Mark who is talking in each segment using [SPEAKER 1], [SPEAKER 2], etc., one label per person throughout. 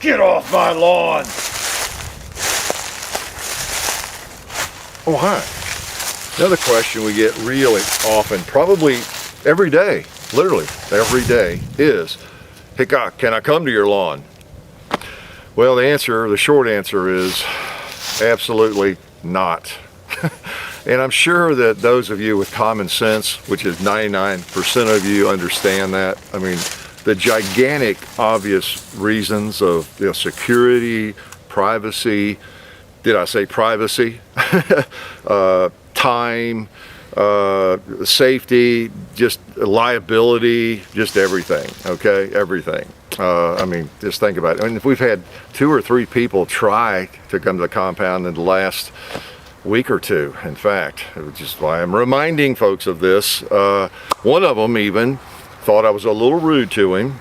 [SPEAKER 1] Get off my lawn!
[SPEAKER 2] Oh, hi. Another question we get really often, probably every day, literally every day, is, hey, God, can I come to your lawn? Well, the short answer is absolutely not. And I'm sure that those of you with common sense, which is 99% of you, understand that. I mean, the gigantic obvious reasons of security, privacy, did I say privacy? Time, safety, just liability, just everything, okay? Everything. I mean, just think about it. I mean, if we've had 2 or 3 people try to come to the compound in the last week or 2, in fact, which is why I'm reminding folks of this. One of them even thought I was a little rude to him.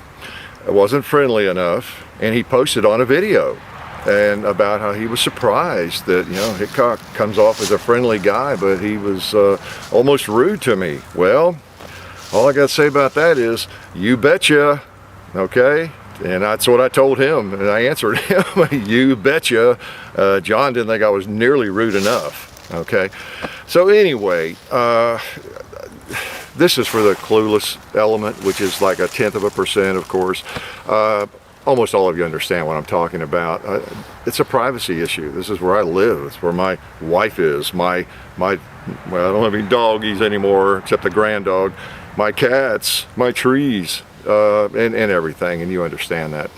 [SPEAKER 2] I wasn't friendly enough, and he posted on a video and about how he was surprised that, Hickok comes off as a friendly guy, but he was almost rude to me. Well, all I got to say about that is, you betcha, okay? And that's what I told him, and I answered him, you betcha. John didn't think I was nearly rude enough, okay? So anyway, this is for the clueless element, which is like 0.1%, of course. Almost all of you understand what I'm talking about. It's a privacy issue. This is where I live. It's where my wife is. Well, I don't have any doggies anymore, except the grand dog. My cats, my trees, and everything, and you understand that.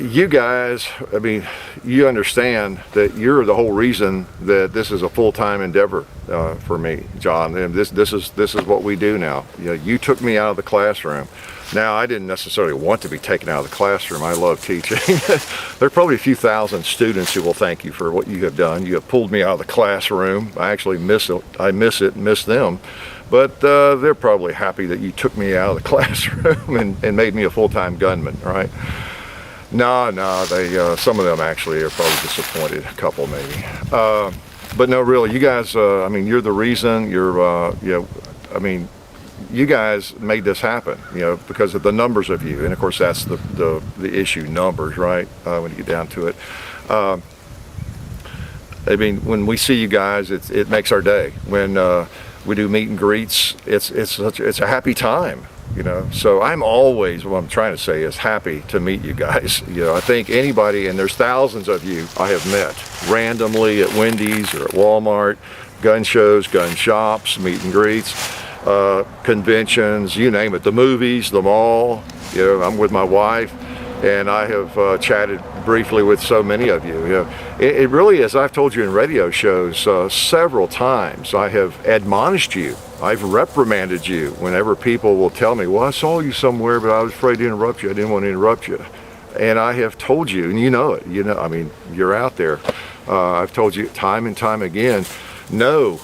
[SPEAKER 2] You guys, I mean, you understand that you're the whole reason that this is a full-time endeavor for me, John. And this is what we do now. You took me out of the classroom. Now, I didn't necessarily want to be taken out of the classroom. I love teaching. There are probably a few thousand students who will thank you for what you have done. You have pulled me out of the classroom. I actually miss it. I miss it and miss them. But they're probably happy that you took me out of the classroom and made me a full-time gunman, right? No, they some of them actually are probably disappointed, a couple maybe. But no, really, you guys, I mean, you're the reason. I mean, you guys made this happen, because of the numbers of you. And of course, that's the issue, numbers, right? When you get down to it. I mean, when we see you guys, it makes our day. When we do meet and greets, it's a happy time. So I'm always, what I'm trying to say is, happy to meet you guys. I think anybody, and there's thousands of you I have met randomly at Wendy's or at Walmart, gun shows, gun shops, meet and greets, conventions, you name it, the movies, the mall. I'm with my wife, and I have chatted briefly with so many of you. It really, as I've told you in radio shows several times, I have admonished you. I've reprimanded you whenever people will tell me, well, I saw you somewhere, but I was afraid to interrupt you. I didn't want to interrupt you. And I have told you, and you know it, I mean, you're out there. I've told you time and time again, no,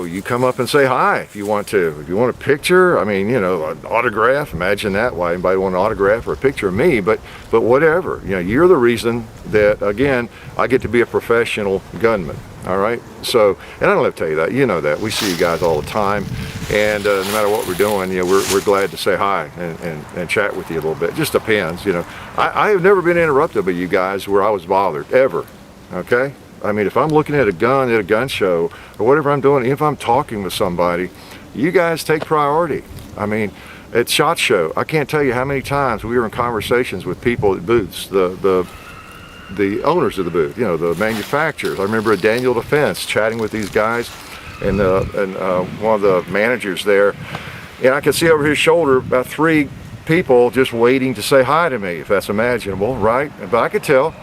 [SPEAKER 2] you come up and say hi if you want to. If you want a picture, I mean, an autograph, imagine that, why anybody want an autograph or a picture of me, but whatever. You're the reason that, again, I get to be a professional gunman, all right? So, and I don't have to tell you that, you know that. We see you guys all the time, and no matter what we're doing, we're glad to say hi and chat with you a little bit. It just depends, I have never been interrupted by you guys where I was bothered, ever, okay? I mean, if I'm looking at a gun at a gun show or whatever I'm doing, if I'm talking with somebody, you guys take priority. I mean, at SHOT Show, I can't tell you how many times we were in conversations with people at booths, the owners of the booth, the manufacturers. I remember at Daniel Defense chatting with these guys and one of the managers there, and I could see over his shoulder about 3 people just waiting to say hi to me, if that's imaginable, right? But I could tell.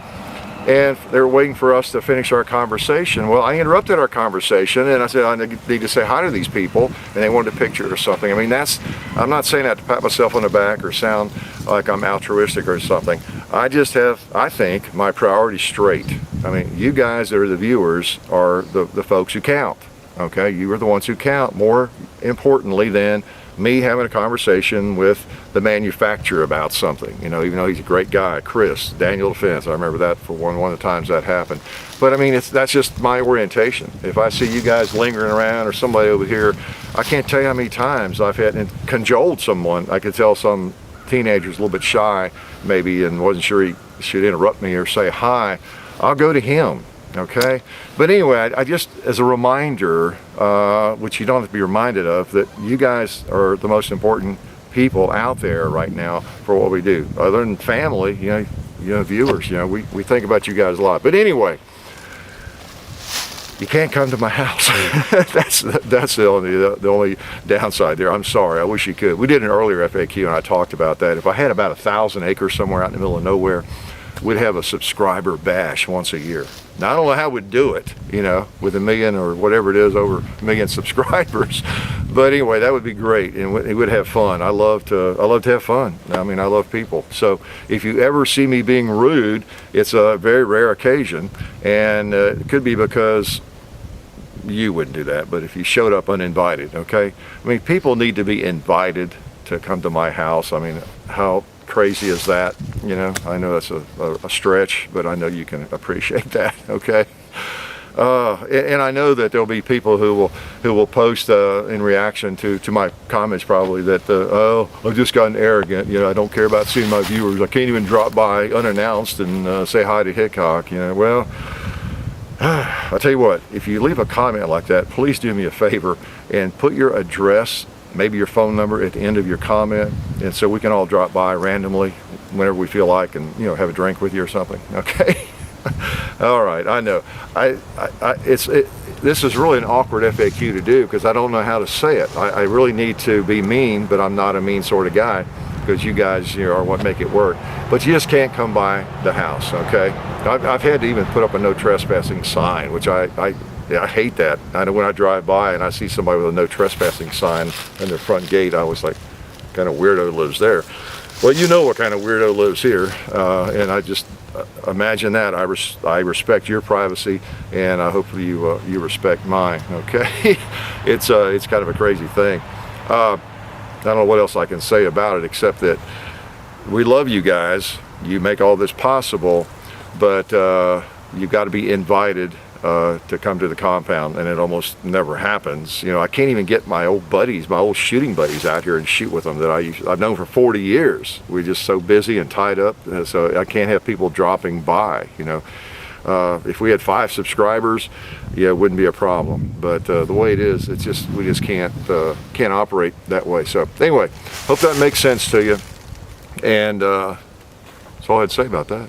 [SPEAKER 2] And they were waiting for us to finish our conversation. Well, I interrupted our conversation, and I said, I need to say hi to these people, and they wanted a picture or something. I mean, I'm not saying that to pat myself on the back or sound like I'm altruistic or something. I just have, I think, my priorities straight. I mean, you guys that are the viewers are the folks who count, okay? You are the ones who count more importantly than me having a conversation with the manufacturer about something, even though he's a great guy, Chris, Daniel Defense. I remember that for one of the times that happened. But I mean, that's just my orientation. If I see you guys lingering around or somebody over here, I can't tell you how many times I've had and cajoled someone. I could tell teenager's a little bit shy maybe and wasn't sure he should interrupt me or say hi, I'll go to him. Okay, but anyway, I just, as a reminder, which you don't have to be reminded of, that you guys are the most important people out there right now for what we do. Other than family, you know, viewers, we think about you guys a lot. But anyway, you can't come to my house. that's the only downside there. I'm sorry. I wish you could. We did an earlier FAQ and I talked about that. If I had about 1,000 acres somewhere out in the middle of nowhere, we'd have a subscriber bash once a year. Now I don't know how we'd do it, with 1 million or whatever it is, over 1 million subscribers. But anyway, that would be great, and it would have fun. I love to have fun. I mean, I love people. So if you ever see me being rude, it's a very rare occasion, and it could be because you wouldn't do that, but if you showed up uninvited, okay? I mean, people need to be invited to come to my house. I mean, how crazy is that? I know that's a stretch, but I know you can appreciate that, okay? And I know that there'll be people who will post in reaction to my comments probably that, oh, I've just gotten arrogant, I don't care about seeing my viewers, I can't even drop by unannounced and say hi to Hickok, well, I'll tell you what, if you leave a comment like that, please do me a favor and put your address, maybe your phone number at the end of your comment, and so we can all drop by randomly whenever we feel like and have a drink with you or something, okay? All right, I know. This is really an awkward FAQ to do because I don't know how to say it. I really need to be mean, but I'm not a mean sort of guy because you guys are what make it work. But you just can't come by the house, okay? I've had to even put up a no trespassing sign, which I hate that. I know when I drive by and I see somebody with a no trespassing sign on their front gate, I was like, what kind of weirdo lives there? Well, you know what kind of weirdo lives here, and I just imagine that. I respect your privacy, and I hope you respect mine. Okay, it's kind of a crazy thing. I don't know what else I can say about it except that we love you guys. You make all this possible, but you've got to be invited to come to the compound, and it almost never happens. I can't even get my old buddies, my old shooting buddies out here and shoot with them that I've known for 40 years. We're just so busy and tied up, so I can't have people dropping by. If we had 5 subscribers, yeah, it wouldn't be a problem. But the way it is, we just can't operate that way. So anyway, hope that makes sense to you, and that's all I'd say about that.